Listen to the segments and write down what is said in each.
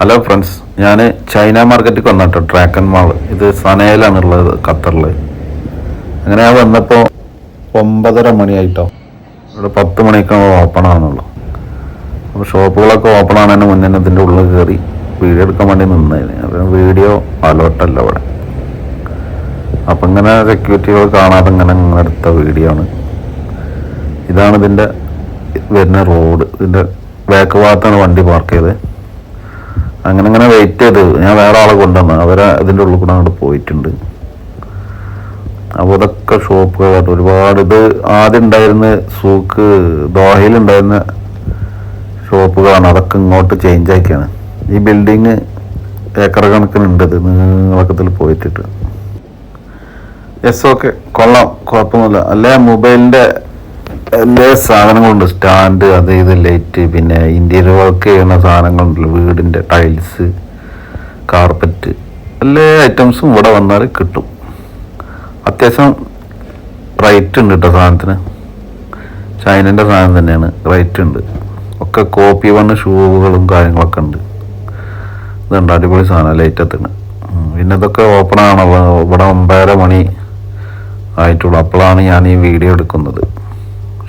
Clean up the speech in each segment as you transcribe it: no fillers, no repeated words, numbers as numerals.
Hello friends, ഞാൻ China മാർക്കറ്റിൽ വന്നിട്ടോ. ട്രാക്കൻ മാൾ ഇത് സനയിലാണുള്ളത്, ഖത്തറിൽ. അങ്ങനെ ഞാൻ വന്നപ്പോൾ 9:30 മണിയായിട്ടോ. ഇവിടെ 10 മണിക്കാണ് ഓപ്പൺ ആവുന്നുള്ളൂ. അപ്പോൾ ഷോപ്പുകളൊക്കെ ഓപ്പൺ ആണതിന് മുന്നേ ഇതിൻ്റെ ഉള്ളിൽ കയറി വീഡിയോ എടുക്കാൻ വേണ്ടി നിന്നതിന്. അപ്പം വീഡിയോ അലോട്ടല്ല ഇവിടെ. അപ്പം ഇങ്ങനെ സെക്യൂരിറ്റികൾ കാണാതെ ഇങ്ങനെ എടുത്ത വീഡിയോ ആണ്. ഇതാണ് ഇതിൻ്റെ വരുന്ന റോഡ്. ഇതിൻ്റെ ബാക്ക് ഭാഗത്താണ് വണ്ടി പാർക്ക് ചെയ്തത്. അങ്ങനെ വെയിറ്റ് ചെയ്ത് ഞാൻ വേറെ ആളെ കൊണ്ടുവന്നു. അവരെ ഇതിൻ്റെ ഉള്ളിൽ കൂടെ അങ്ങോട്ട് പോയിട്ടുണ്ട്. അപ്പോൾ ഇതൊക്കെ ഷോപ്പുകളായിട്ട് ഒരുപാട്. ഇത് ആദ്യം ഉണ്ടായിരുന്ന സൂക്ക് ദോഹയിലുണ്ടായിരുന്ന ഷോപ്പുകളാണ്. അതൊക്കെ ഇങ്ങോട്ട് ചേഞ്ച് ആക്കിയാണ്. ഈ ബിൽഡിങ് ഏക്കർ കണക്കിനുണ്ട്. ഇത് നീളക്കത്തിൽ പോയിട്ടിട്ട്. ഓക്കെ, കൊള്ളാം, കുഴപ്പമൊന്നുമില്ല. അല്ലേ മൊബൈലിൻ്റെ എല്ലാ സാധനങ്ങളുണ്ട്. സ്റ്റാൻഡ്, അത് ഇത് ലൈറ്റ്, പിന്നെ ഇന്റീരിയർ വർക്ക് ചെയ്യുന്ന സാധനങ്ങളുണ്ടല്ലോ, വീടിൻ്റെ ടൈൽസ്, കാർപ്പറ്റ്, എല്ലാ ഐറ്റംസും ഇവിടെ വന്നാൽ കിട്ടും. അത്യാവശ്യം റേറ്റ് ഉണ്ട് കേട്ടോ സാധനത്തിന്. ചൈനൻ്റെ സാധനം തന്നെയാണ്, റേറ്റ് ഉണ്ട്. ഒക്കെ കോപ്പി വന്ന് ഷൂകളും കാര്യങ്ങളൊക്കെ ഉണ്ട്. ഇതുണ്ട്, അടിപൊളി സാധനം, ലൈറ്റ് എത്തുന്നത്. പിന്നെ ഇതൊക്കെ ഓപ്പൺ ആണല്ലോ. ഇവിടെ 9:30 മണി ആയിട്ടുള്ളൂ. അപ്പോഴാണ് ഞാൻ ഈ വീഡിയോ എടുക്കുന്നത്.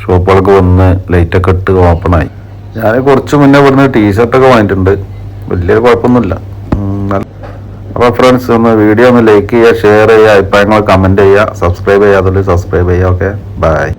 ഷോപ്പുകളൊക്കെ വന്ന് ലൈറ്റൊക്കെ ഇട്ട് ഓപ്പണായി. ഞാൻ കുറച്ച് മുന്നേ ഇവിടുന്ന് ടീഷർട്ടൊക്കെ വാങ്ങിയിട്ടുണ്ട്. വലിയൊരു കുഴപ്പമൊന്നുമില്ല. അപ്പോൾ ഫ്രണ്ട്സ്, ഒന്ന് വീഡിയോ ഒന്ന് ലൈക്ക് ചെയ്യുക, ഷെയർ ചെയ്യുക, അഭിപ്രായങ്ങൾ കമൻറ്റ് ചെയ്യുക, സബ്സ്ക്രൈബ് ചെയ്യാത്തതുകൊണ്ട് സബ്സ്ക്രൈബ് ചെയ്യുക. Okay, by.